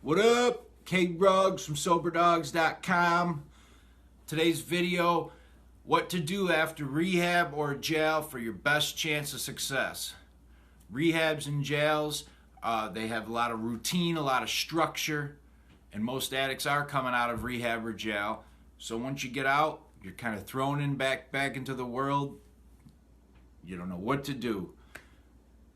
What up? K-Rugs from SoberDogs.com. Today's video, what to do after rehab or jail for your best chance of success. Rehabs and jails, they have a lot of routine, a lot of structure, and most addicts are coming out of rehab or jail. So once you get out, you're kind of thrown in back into the world. You don't know what to do.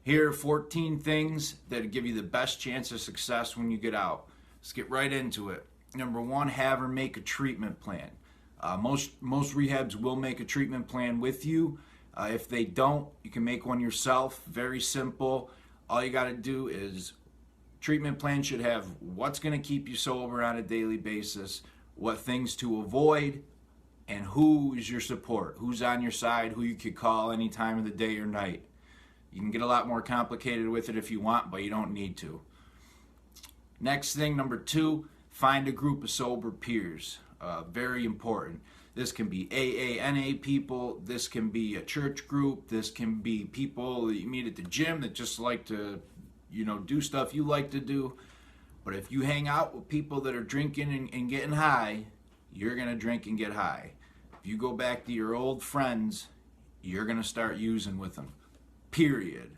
Here are 14 things that give you the best chance of success when you get out. Let's get right into it. Number one, have or make a treatment plan. Most rehabs will make a treatment plan with you. If they don't, you can make one yourself. Very simple. All you got to do is, treatment plan should have what's going to keep you sober on a daily basis, what things to avoid, and who is your support, who's on your side, who you could call any time of the day or night. You can get a lot more complicated with it if you want, but you don't need to. Next thing, number two, find a group of sober peers. Very important. This can be AA, NA people. This can be a church group. This can be people that you meet at the gym that just like to, do stuff you like to do. But if you hang out with people that are drinking and getting high, you're going to drink and get high. If you go back to your old friends, you're going to start using with them. Period.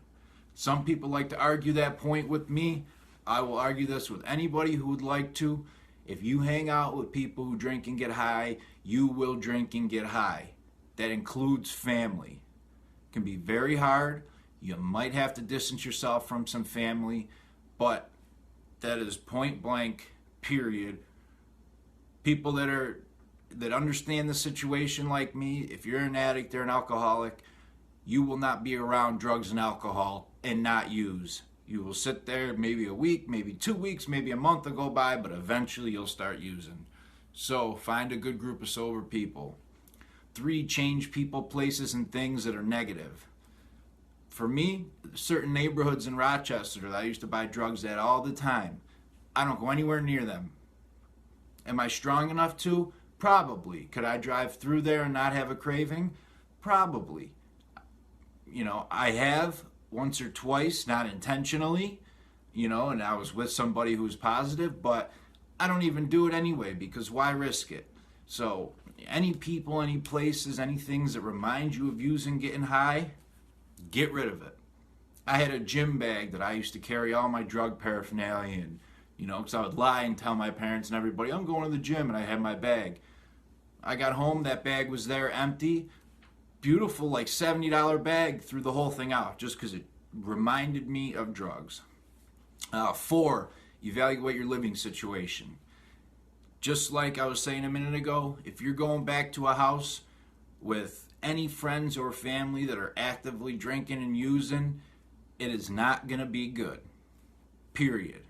Some people like to argue that point with me. I will argue this with anybody who would like to. If you hang out with people who drink and get high, you will drink and get high. That includes family. It can be very hard. You might have to distance yourself from some family, but that is point blank, period. People that understand the situation like me, if you're an addict or an alcoholic, you will not be around drugs and alcohol and not use. You will sit there maybe a week, maybe 2 weeks, maybe a month will go by, but eventually you'll start using. So find a good group of sober people. 3, change people, places, and things that are negative. For me, certain neighborhoods in Rochester that I used to buy drugs at all the time, I don't go anywhere near them. Am I strong enough to? Probably. Could I drive through there and not have a craving? Probably. I have once or twice, not intentionally, and I was with somebody who was positive, but I don't even do it anyway because why risk it? So any people, any places, any things that remind you of using, getting high, get rid of it. I had a gym bag that I used to carry all my drug paraphernalia in, because I would lie and tell my parents and everybody, I'm going to the gym, and I had my bag. I got home, that bag was there empty. Beautiful, like $70 bag, threw the whole thing out just because it reminded me of drugs. 4, evaluate your living situation. Just like I was saying a minute ago, if you're going back to a house with any friends or family that are actively drinking and using, it is not going to be good. Period.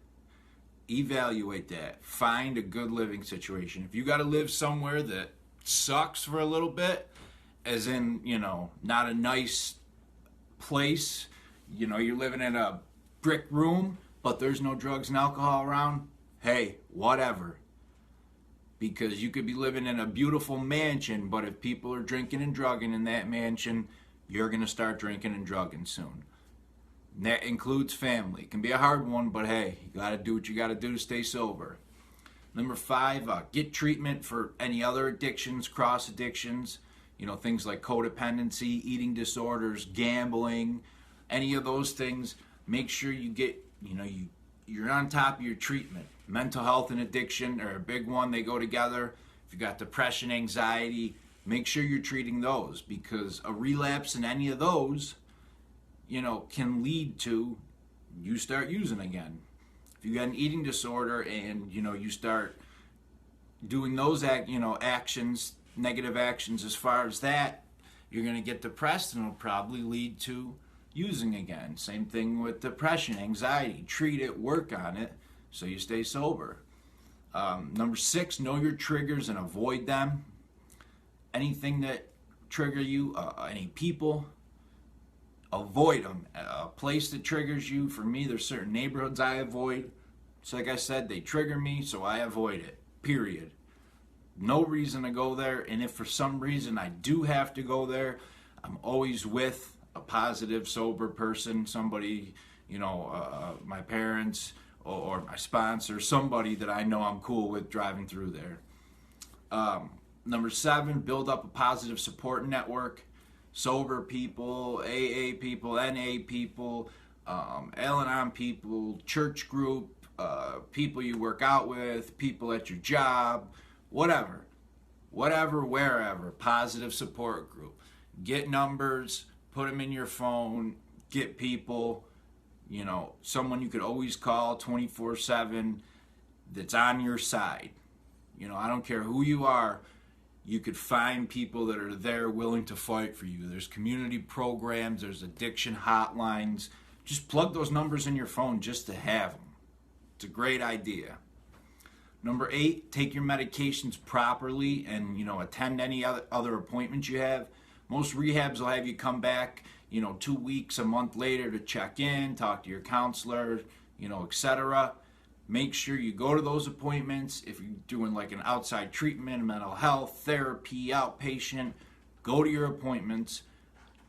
Evaluate that. Find a good living situation. If you got to live somewhere that sucks for a little bit, as in, not a nice place, you're living in a brick room, but there's no drugs and alcohol around, hey, whatever. Because you could be living in a beautiful mansion, but if people are drinking and drugging in that mansion, you're going to start drinking and drugging soon. And that includes family. It can be a hard one, but hey, you got to do what you got to do to stay sober. Number 5, get treatment for any other addictions, cross addictions. Things like co-dependency, eating disorders, gambling, any of those things. Make sure you get, you're on top of your treatment. Mental health and addiction are a big one. They go together. If you got depression, anxiety, make sure you're treating those, because a relapse in any of those, can lead to you start using again. If you got an eating disorder and, you start doing those actions, negative actions as far as that, you're going to get depressed and it'll probably lead to using again. Same thing with depression, anxiety. Treat it, work on it so you stay sober. Number 6, know your triggers and avoid them. Anything that trigger you, any people, avoid them. A place that triggers you, for me, there's certain neighborhoods I avoid. So like I said, they trigger me, so I avoid it, period. No reason to go there, and if for some reason I do have to go there, I'm always with a positive, sober person, somebody, my parents, or my sponsor, somebody that I know I'm cool with driving through there. Number 7, build up a positive support network. Sober people, AA people, NA people, Al-Anon people, church group, people you work out with, people at your job, whatever, wherever, positive support group. Get numbers, put them in your phone, get people, someone you could always call 24/7 that's on your side. I don't care who you are, you could find people that are there willing to fight for you. There's community programs, there's addiction hotlines. Just plug those numbers in your phone just to have them. It's a great idea. Number 8, take your medications properly and, attend any other appointments you have. Most rehabs will have you come back, 2 weeks, a month later to check in, talk to your counselor, etc. Make sure you go to those appointments. If you're doing like an outside treatment, mental health, therapy, outpatient, go to your appointments.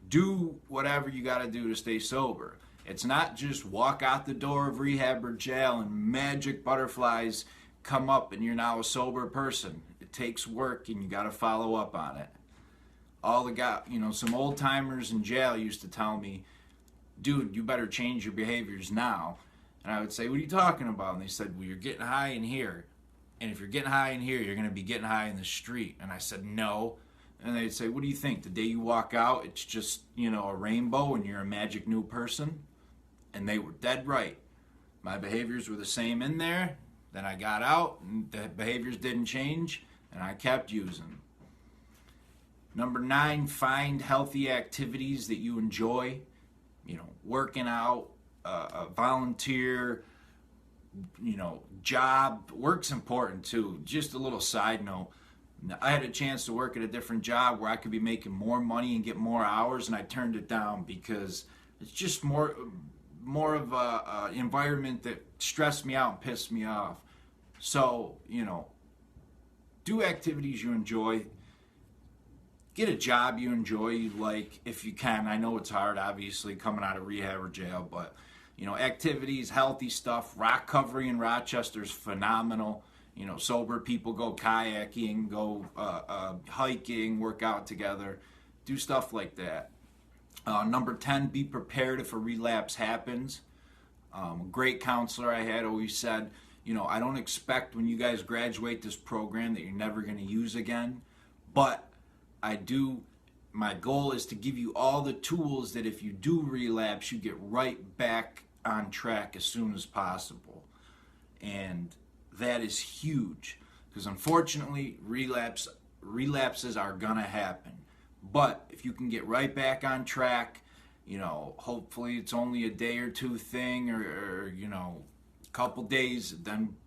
Do whatever you got to do to stay sober. It's not just walk out the door of rehab or jail and magic butterflies come up and you're now a sober person. It takes work and you got to follow up on it. Some old timers in jail used to tell me, dude, you better change your behaviors now. And I would say, what are you talking about? And they said, well, you're getting high in here. And if you're getting high in here, you're going to be getting high in the street. And I said, no. And they'd say, what do you think? The day you walk out, it's just, a rainbow and you're a magic new person? And they were dead right. My behaviors were the same in there. Then I got out and the behaviors didn't change and I kept using. Number 9, find healthy activities that you enjoy. Working out, volunteer, job. Work's important too. Just a little side note. I had a chance to work at a different job where I could be making more money and get more hours, and I turned it down because it's just more of a environment that stressed me out and pissed me off. So, do activities you enjoy. Get a job you enjoy, you like, if you can. I know it's hard, obviously, coming out of rehab or jail, but, activities, healthy stuff. Rock recovery in Rochester is phenomenal. Sober people go kayaking, go hiking, work out together, do stuff like that. Number 10, be prepared if a relapse happens. A great counselor I had always said, I don't expect when you guys graduate this program that you're never going to use again, but my goal is to give you all the tools that if you do relapse, you get right back on track as soon as possible. And that is huge because unfortunately relapses are gonna happen. But if you can get right back on track, hopefully it's only a day or two thing or a couple days, then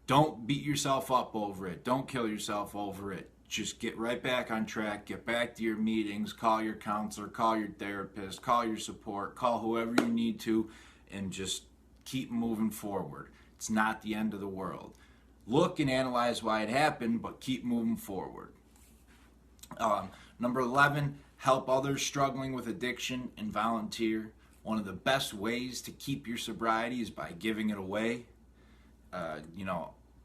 don't beat yourself up over it. Don't kill yourself over it. Just get right back on track, get back to your meetings, call your counselor, call your therapist, call your support, call whoever you need to, and just keep moving forward. It's not the end of the world. Look and analyze why it happened, but keep moving forward. Number 11, help others struggling with addiction and volunteer. One of the best ways to keep your sobriety is by giving it away.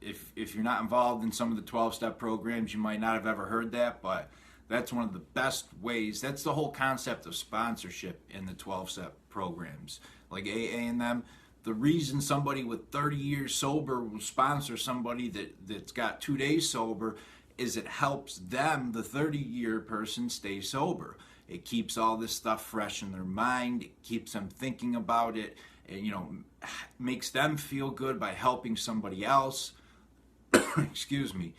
If you're not involved in some of the 12-step programs, you might not have ever heard that, but that's one of the best ways. That's the whole concept of sponsorship in the 12-step programs, like AA and them. The reason somebody with 30 years sober will sponsor somebody that's got 2 days sober is it helps them, the 30-year person, stay sober. It keeps all this stuff fresh in their mind. It keeps them thinking about it. It, makes them feel good by helping somebody else. Excuse me.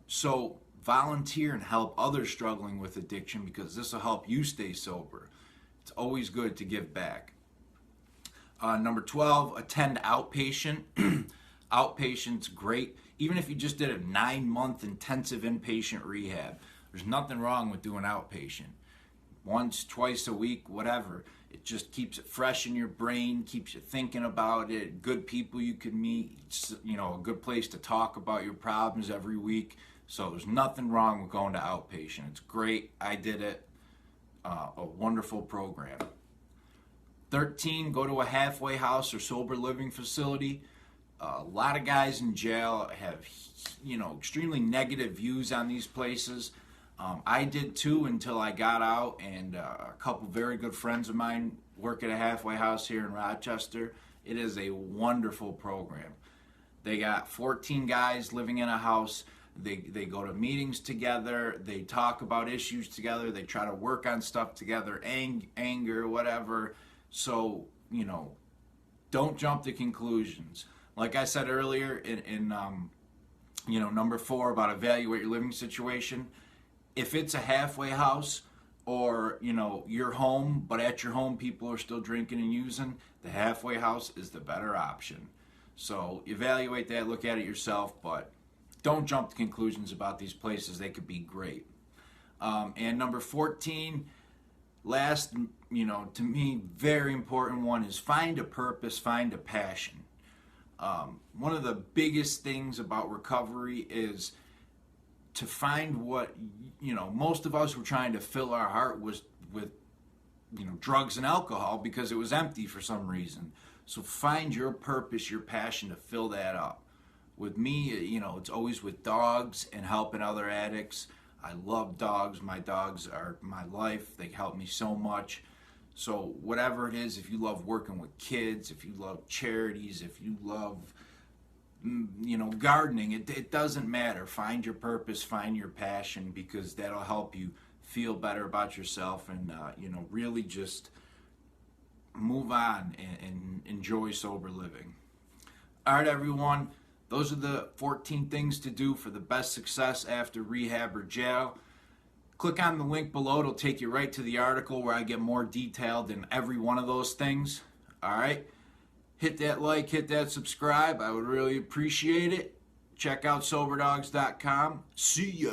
So volunteer and help others struggling with addiction because this will help you stay sober. It's always good to give back. Number 12, attend outpatient. Outpatient's great. Even if you just did a 9-month intensive inpatient rehab, there's nothing wrong with doing outpatient. Once, twice a week, whatever. It just keeps it fresh in your brain, keeps you thinking about it. Good people you can meet, a good place to talk about your problems every week. So there's nothing wrong with going to outpatient. It's great. I did it. A wonderful program. 13, go to a halfway house or sober living facility. A lot of guys in jail have, extremely negative views on these places. I did too until I got out, and a couple very good friends of mine work at a halfway house here in Rochester. It is a wonderful program. They got 14 guys living in a house. They go to meetings together. They talk about issues together. They try to work on stuff together, anger, whatever. So, don't jump to conclusions. Like I said earlier in number 4 about evaluate your living situation. If it's a halfway house or, your home, but at your home people are still drinking and using, the halfway house is the better option. So evaluate that, look at it yourself, but don't jump to conclusions about these places. They could be great. And number 14, last, to me, very important one is find a purpose, find a passion. One of the biggest things about recovery is to find what, most of us were trying to fill our heart with drugs and alcohol because it was empty for some reason. So find your purpose, your passion to fill that up. With me, it's always with dogs and helping other addicts. I love dogs. My dogs are my life. They help me so much. So whatever it is, if you love working with kids, if you love charities, if you love, gardening, it doesn't matter. Find your purpose, find your passion, because that'll help you feel better about yourself and, really just move on and enjoy sober living. All right, everyone. Those are the 14 things to do for the best success after rehab or jail. Click on the link below. It'll take you right to the article where I get more detailed in every one of those things. All right. Hit that like, hit that subscribe. I would really appreciate it. Check out soberdogs.com. See ya.